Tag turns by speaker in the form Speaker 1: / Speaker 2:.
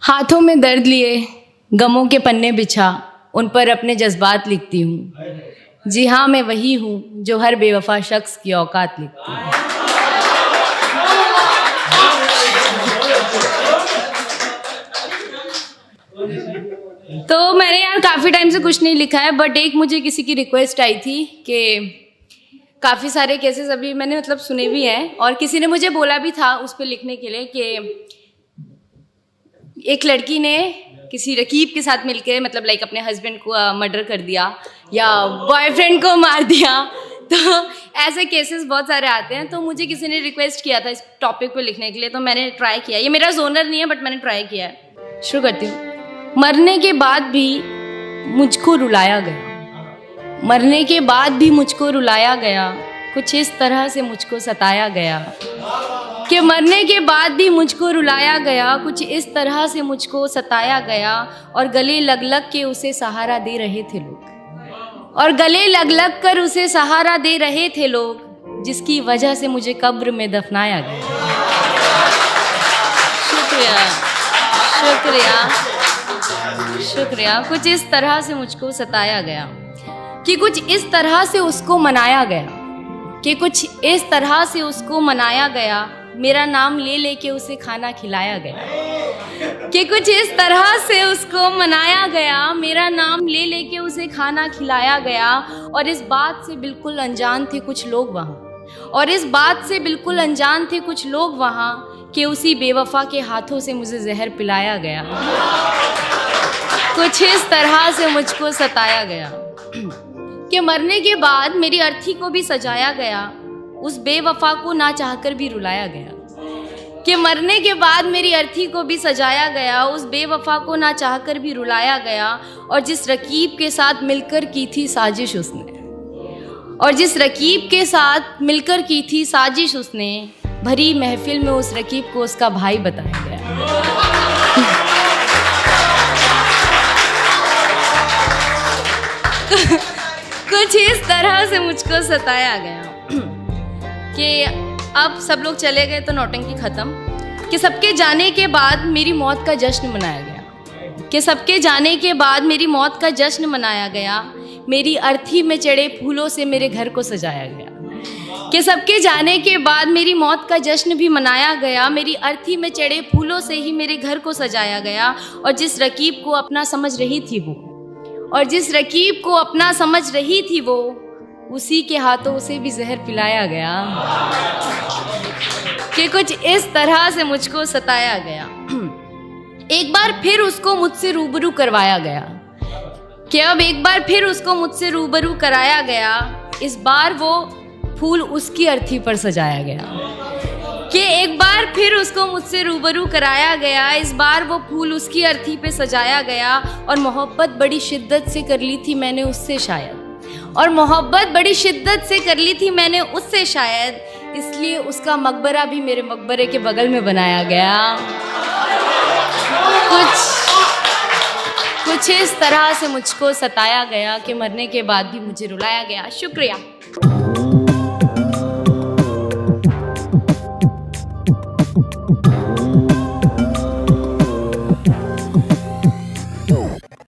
Speaker 1: हाथों में दर्द लिए गमों के पन्ने बिछा उन पर अपने जज्बात लिखती हूँ। जी हाँ, मैं वही हूँ जो हर बेवफा शख्स की औकात लिखती हूँ। तो मैंने यार काफ़ी टाइम से कुछ नहीं लिखा है, बट एक मुझे किसी की रिक्वेस्ट आई थी कि काफ़ी सारे केसेस अभी मैंने मतलब सुने भी हैं, और किसी ने मुझे बोला भी था उस पर लिखने के लिए कि एक लड़की ने किसी रकीब के साथ मिलकर मतलब लाइक अपने हस्बैंड को मर्डर कर दिया या बॉयफ्रेंड को मार दिया। तो ऐसे केसेस बहुत सारे आते हैं। तो मुझे किसी ने रिक्वेस्ट किया था इस टॉपिक पे लिखने के लिए, तो मैंने ट्राई किया। ये मेरा जोनर नहीं है, बट मैंने ट्राई किया है। शुरू करती हूँ। मरने के बाद भी मुझको रुलाया गया, मरने के बाद भी मुझको रुलाया गया, कुछ इस तरह से मुझको सताया गया कि मरने के बाद भी मुझको रुलाया गया, कुछ इस तरह से मुझको सताया गया। और गले लग लग के उसे सहारा दे रहे थे लोग, और गले लग लग कर उसे सहारा दे रहे थे लोग, जिसकी वजह से मुझे कब्र में दफनाया गया। शुक्रिया शुक्रिया शुक्रिया। कुछ इस तरह से मुझको सताया गया कि कुछ इस तरह से उसको मनाया गया, कि कुछ इस तरह से उसको मनाया गया, मेरा नाम ले लेके उसे खाना खिलाया गया। कि कुछ इस तरह से उसको मनाया गया, मेरा नाम ले लेके उसे खाना खिलाया गया। और इस बात से बिल्कुल अनजान थे कुछ लोग वहाँ, और इस बात से बिल्कुल अनजान थे कुछ लोग वहाँ कि उसी बेवफा के हाथों से मुझे जहर पिलाया गया। कुछ इस तरह से मुझको सताया गया कि मरने के बाद मेरी अर्थी को भी सजाया गया, उस बेवफा को ना चाहकर भी रुलाया गया। कि मरने के बाद मेरी अर्थी को भी सजाया गया, उस बेवफा को ना चाहकर भी रुलाया गया। और जिस रकीब के साथ मिलकर की थी साजिश उसने, और जिस रकीब के साथ मिलकर की थी साजिश उसने, भरी महफिल में उस रकीब को उसका भाई बताया गया। कुछ इस तरह से मुझको सताया गया कि अब सब लोग चले गए तो नौटंकी खत्म। कि सबके जाने के बाद मेरी मौत का जश्न मनाया गया, कि सबके जाने के बाद मेरी मौत का जश्न मनाया गया। मेरी अर्थी में चढ़े फूलों से मेरे घर को सजाया गया। कि सबके जाने के बाद मेरी मौत का जश्न भी मनाया गया, मेरी अर्थी में चढ़े फूलों से ही मेरे घर को सजाया गया। और जिस रकीब को अपना समझ रही थी वो, और जिस रकीब को अपना समझ रही थी वो, उसी के हाथों उसे भी जहर पिलाया गया। कि कुछ इस तरह से मुझको सताया गया। एक बार फिर उसको मुझसे रूबरू करवाया गया, कि अब एक बार फिर उसको मुझसे रूबरू कराया गया। इस बार वो फूल उसकी अर्थी पर सजाया गया। कि एक बार फिर उसको मुझसे रूबरू कराया गया, इस बार वो फूल उसकी अर्थी पे सजाया गया। और मोहब्बत बड़ी शिद्दत से कर ली थी मैंने उससे शायद, और मोहब्बत बड़ी शिद्दत से कर ली थी मैंने उससे शायद, इसलिए उसका मकबरा भी मेरे मकबरे के बगल में बनाया गया। कुछ इस तरह से मुझको सताया गया कि मरने के बाद भी मुझे रुलाया गया। शुक्रिया।